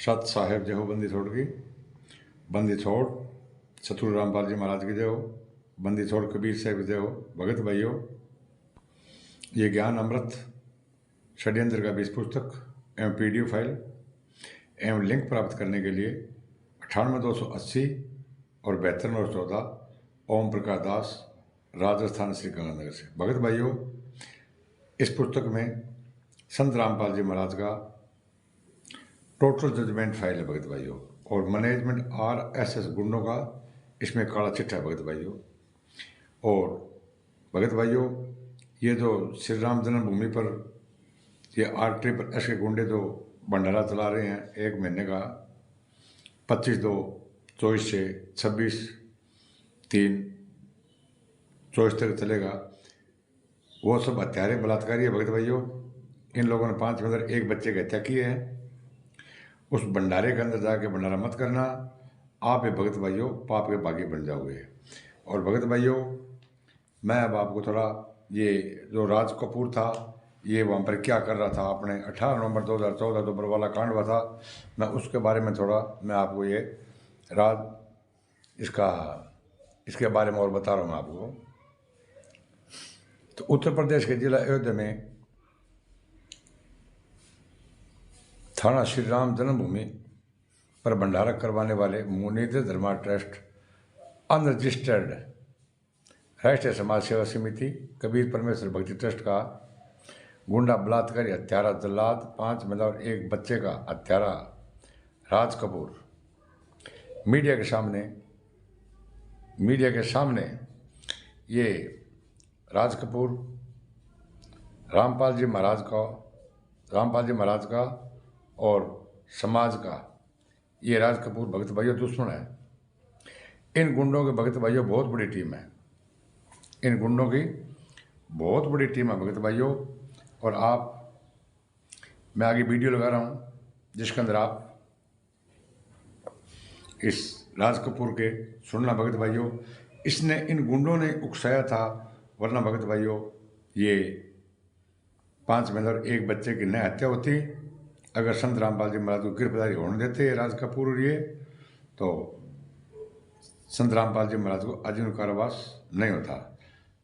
सत साहेब जय हो बंदी छोड़ की। बंदी छोड़ सतगुरु रामपाल जी महाराज की जय हो। बंदी छोड़ कबीर साहब की जय हो। भगत भाइयों, ये ज्ञान अमृत षड्यंत्र का 20 पुस्तक एवं पीडीएफ फाइल एवं लिंक प्राप्त करने के लिए 98 280 और 72 914 ओम प्रकाश दास, राजस्थान श्री गंगानगर से। भगत भाइयों, इस पुस्तक में संत रामपाल जी महाराज का टोटल जजमेंट फाइल है भगत भाइयों, और मैनेजमेंट RSS गुंडों का इसमें काला चिट्ठा है भगत भाइयों। और भगत भाइयों, ये जो श्री राम जन्मभूमि पर ये RSS के गुंडे जो भंडारा चला रहे हैं 1 महीने का, 25/2/24 से 26/3/24 तक चलेगा, वो सब हत्यारे बलात्कारी है भगत भाइयों। इन लोगों ने 5 में एक बच्चे की हत्या की है। उस भंडारे के अंदर जाके भंडारा मत करना, आप ये भगत भाइयों पाप के भागी बन जाओगे। और भगत भाइयों, मैं अब आपको थोड़ा ये जो राज कपूर था, ये वहाँ पर क्या कर रहा था, अपने 18 नवंबर 2014 जो बरवाला कांड हुआ था, मैं उसके बारे में थोड़ा मैं आपको ये राज इसके बारे में और बता रहा हूँ मैं आपको। तो उत्तर प्रदेश के जिला अयोध्या में थाना श्री राम जन्मभूमि पर भंडारा करवाने वाले मुनीन्द्र धर्मा ट्रस्ट अनरजिस्टर्ड राष्ट्रीय समाज सेवा समिति कबीर परमेश्वर भक्ति ट्रस्ट का गुंडा बलात्कारी हत्यारा जल्लाद 5 महिला और 1 बच्चे का हत्यारा राज कपूर मीडिया के सामने ये राज कपूर रामपाल जी महाराज का और समाज का, ये राज कपूर भगत भाइयों दुश्मन है। इन गुंडों के भगत भाइयों बहुत बड़ी टीम है, इन गुंडों की बहुत बड़ी टीम है भगत भाइयों। और मैं आगे वीडियो लगा रहा हूँ जिसके अंदर आप इस राज कपूर के सुनना भगत भाइयों। इसने इन गुंडों ने उकसाया था, वरना भगत भाइयों ये 5 महिला और 1 बच्चे की न हत्या होती अगर संत रामपाल जी महाराज को गिरफ्तारी होने देते राज कपूर और ये, तो संत रामपाल जी महाराज को आजीवन कारावास नहीं होता।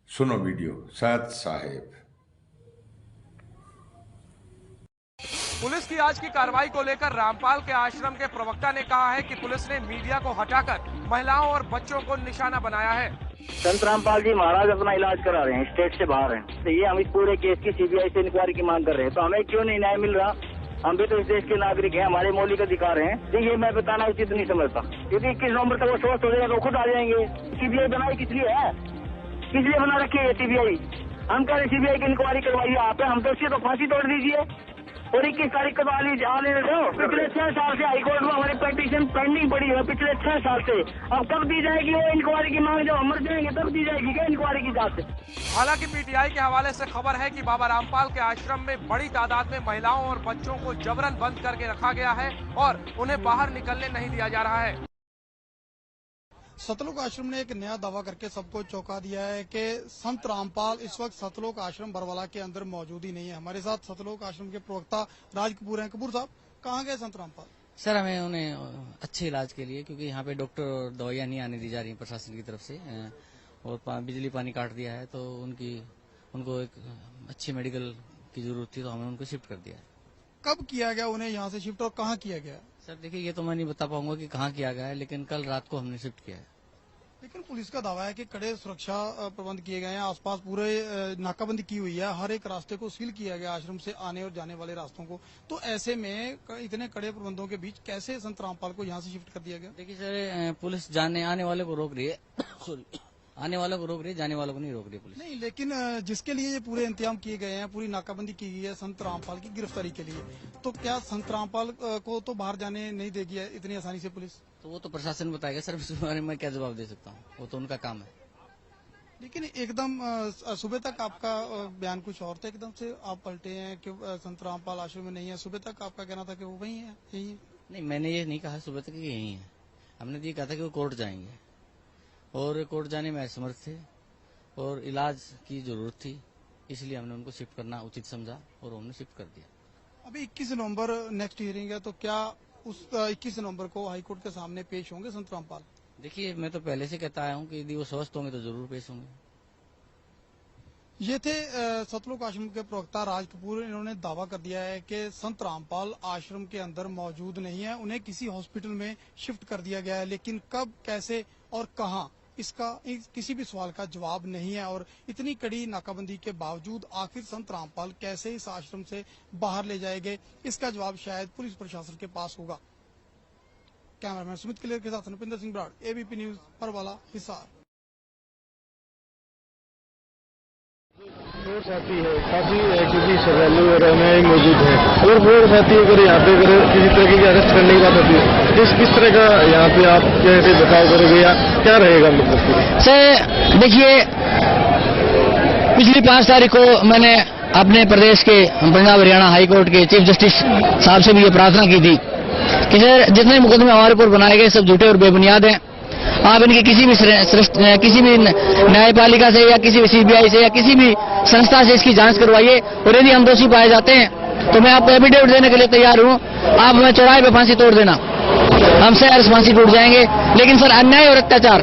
सुनो वीडियो। सत साहेब। पुलिस की आज की कार्रवाई को लेकर रामपाल के आश्रम के प्रवक्ता ने कहा है कि पुलिस ने मीडिया को हटाकर महिलाओं और बच्चों को निशाना बनाया है। संत रामपाल जी महाराज अपना इलाज करा रहे हैं, स्टेट से बाहर हैं, तो ये हम इस पूरे केस की CBI से इंक्वायरी की मांग कर रहे हैं। तो हमें क्यों नहीं न्याय मिल रहा? हम भी तो इस देश के नागरिक हैं, हमारे मौलिक अधिकार हैं। तो ये मैं बताना उचित नहीं समझता, क्योंकि 21 नवंबर तक वो स्वस्थ हो जाएगा तो खुद आ जाएंगे। CBI बनाई किस लिए है? किस लिए बना रखी है CBI? हम कह रहे CBI की इंक्वायरी करवाइए आप, हम दोषी तो फांसी तोड़ दीजिए और 21 तारीख को तो आने दो। पिछले 6 साल से हाईकोर्ट में हमारी पिटीशन पेंडिंग पड़ी है, पिछले 6 साल से। अब कब दी जाएगी वो इंक्वायरी की मांग? जब हम मर जाएंगे तब दी जाएगी क्या इंक्वायरी की जांच? हालांकि PTI के हवाले से खबर है कि बाबा रामपाल के आश्रम में बड़ी तादाद में महिलाओं और बच्चों को जबरन बंद करके रखा गया है और उन्हें बाहर निकलने नहीं दिया जा रहा है। सतलोक आश्रम ने एक नया दावा करके सबको चौंका दिया है कि संत रामपाल इस वक्त सतलोक आश्रम बरवाला के अंदर मौजूद ही नहीं है। हमारे साथ सतलोक आश्रम के प्रवक्ता राज कपूर हैं। कपूर साहब, कहाँ गए संत रामपाल? सर, हमें उन्हें अच्छे इलाज के लिए, क्योंकि यहाँ पे डॉक्टर और दवाइयाँ नहीं आने दी जा रही प्रशासन की तरफ से, और बिजली पानी काट दिया है, तो उनको एक अच्छी मेडिकल की जरूरत थी, तो हमने उनको शिफ्ट कर दिया है। कब किया गया उन्हें यहाँ से शिफ्ट और कहाँ किया गया? सर देखिए, ये तो मैं नहीं बता पाऊंगा कि कहाँ किया गया है, लेकिन कल रात को हमने शिफ्ट किया है। लेकिन पुलिस का दावा है कि कड़े सुरक्षा प्रबंध किए गए हैं, आसपास पूरे नाकाबंदी की हुई है, हर एक रास्ते को सील किया गया, आश्रम से आने और जाने वाले रास्तों को। तो ऐसे में इतने कड़े प्रबंधों के बीच कैसे संत रामपाल को यहाँ से शिफ्ट कर दिया गया? देखिए सर, पुलिस आने वाले को रोक रही है सॉरी, आने वालों को रोक रही है, जाने वालों को नहीं रोक रही है पुलिस। नहीं, लेकिन जिसके लिए ये पूरे इंतजाम किए गए हैं, पूरी नाकाबंदी की गई है संत रामपाल की गिरफ्तारी के लिए, तो क्या संत रामपाल को तो बाहर जाने नहीं देगी इतनी आसानी से पुलिस? तो वो तो प्रशासन बताएगा सर, इस बारे में क्या जवाब दे सकता हूँ, वो तो उनका काम है। लेकिन एकदम सुबह तक आपका बयान कुछ और था, एकदम से आप पलटे हैं कि संत रामपाल आश्रम में नहीं है। सुबह तक आपका कहना था कि वो वहीं है, यही है। नहीं, मैंने ये नहीं कहा सुबह तक कि यही है, हमने ये कहा था कि वो कोर्ट जाएंगे, और कोर्ट जाने में असमर्थ थे और इलाज की जरूरत थी, इसलिए हमने उनको शिफ्ट करना उचित समझा और हमने शिफ्ट कर दिया। अभी 21 नवंबर नेक्स्ट हियरिंग है, तो क्या उस 21 नवंबर को हाईकोर्ट के सामने पेश होंगे संत रामपाल? देखिए, मैं तो पहले से कहता आया हूँ कि यदि वो स्वस्थ होंगे तो जरूर पेश होंगे। ये थे सतलुज आश्रम के प्रवक्ता राज कपूर। इन्होंने दावा कर दिया है कि संत रामपाल आश्रम के अंदर मौजूद नहीं है, उन्हें किसी हॉस्पिटल में शिफ्ट कर दिया गया है, लेकिन कब, कैसे और कहां, इसका किसी भी सवाल का जवाब नहीं है। और इतनी कड़ी नाकाबंदी के बावजूद आखिर संत रामपाल कैसे इस आश्रम से बाहर ले जाए गए, इसका जवाब शायद पुलिस प्रशासन के पास होगा। कैमरामैन सुमित क्लियर के साथ नुपिंदर सिंह ब्राड, एबीपी न्यूज, परवाला, हिसार। फोर्स आती है काफी, क्योंकि श्रद्धालु और अनुयायी मौजूद है। अगर फोर्स आती है, अगर यहाँ पे अगर किसी तरह की अरेस्ट करने की बात होती है, किस तरह का यहाँ पे आप कैसे बचाव करोगे या क्या रहेगा मतलब? सर देखिए, पिछली 5 तारीख को मैंने अपने प्रदेश के पंजाब हरियाणा हाई कोर्ट के चीफ जस्टिस साहब से भी ये प्रार्थना की थी कि सर जितने मुकदमे हमारे ऊपर बनाए गए सब झूठे और बेबुनियाद हैं। आप इनकी किसी भी न्यायपालिका से या किसी भी सीबीआई से या किसी भी संस्था से इसकी जांच करवाइए, और यदि हम दोषी पाए जाते हैं तो मैं आपको एफिडेविट देने के लिए तैयार हूं। आप हमें चौराहे पे फांसी तोड़ देना, हमसे फांसी टूट जाएंगे, लेकिन सर अन्याय और अत्याचार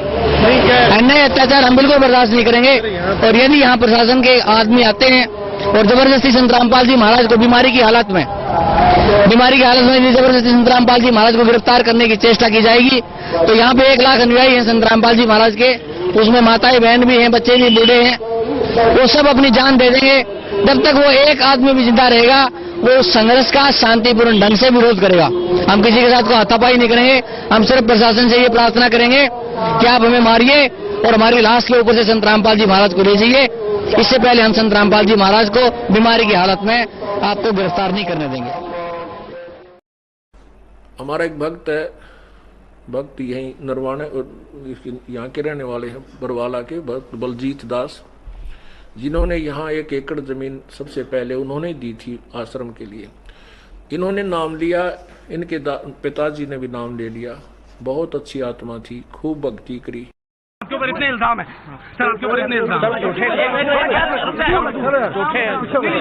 हम बिल्कुल बर्दाश्त नहीं करेंगे। और यदि यहाँ प्रशासन के आदमी आते हैं और जबरदस्ती संत रामपाल जी महाराज को बीमारी की हालत में यदि जबरदस्ती संत रामपाल जी महाराज को गिरफ्तार करने की चेष्टा की जाएगी, तो यहाँ पे 1 लाख अनुयायी हैं संत रामपाल जी महाराज के, उसमें माताएं बहन भी हैं, बच्चे भी, बूढ़े हैं, वो सब अपनी जान दे देंगे। जब तक वो एक आदमी भी जिंदा रहेगा, वो संघर्ष का शांतिपूर्ण ढंग से विरोध करेगा। हम किसी के साथ को हाथापाई नहीं करेंगे। हम सिर्फ प्रशासन से ये प्रार्थना करेंगे कि आप हमें मारिए और हमारी लाश के ऊपर से संत रामपाल जी महाराज को ले जाइए। इससे पहले हम संत रामपाल जी महाराज को बीमारी की हालत में आपको गिरफ्तार नहीं करने देंगे। हमारा एक भक्त है, भक्त यही नरवाने यहाँ के रहने वाले हैं, बरवाला के भक्त बलजीत दास, जिन्होंने यहाँ 1 एकड़ जमीन सबसे पहले उन्होंने दी थी आश्रम के लिए। इन्होंने नाम लिया, इनके पिताजी ने भी नाम ले लिया। बहुत अच्छी आत्मा थी, खूब भक्ति करी। आपके ऊपर इतने इल्जाम है सर, आपके ऊपर इतने इल्जाम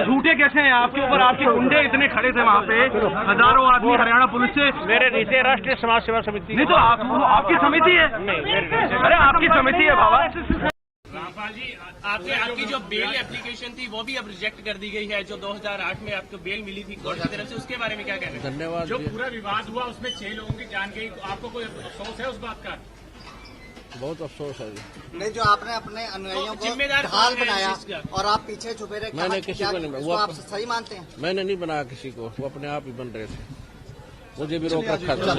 झूठे कैसे हैं आपके ऊपर? आपके गुंडे इतने खड़े थे वहाँ पे, हजारों आदमी हरियाणा पुलिस से। मेरे नीचे राष्ट्रीय समाज सेवा समिति। नहीं तो आपकी समिति है? अरे आपकी समिति है बाबा। रामपाल जी, आपकी जो बेल एप्लीकेशन थी वो भी अब रिजेक्ट कर दी गई है, जो 2008 में आपको बेल मिली थी कोर्ट की तरफ से, उसके बारे में क्या कहना है? धन्यवाद। जो पूरा विवाद हुआ उसमें 6 लोगों की जान गई, आपको कोई अफसोस है उस बात का? बहुत अफसोस है। नहीं, जो आपने अपने अनुयायियों को ढाल बनाया और आप पीछे छुपे रहे, मैंने किसी को नहीं, वो आप सही मानते हैं? मैंने नहीं बनाया किसी को, वो अपने आप ही बन रहे थे, मुझे भी रोक रखा था।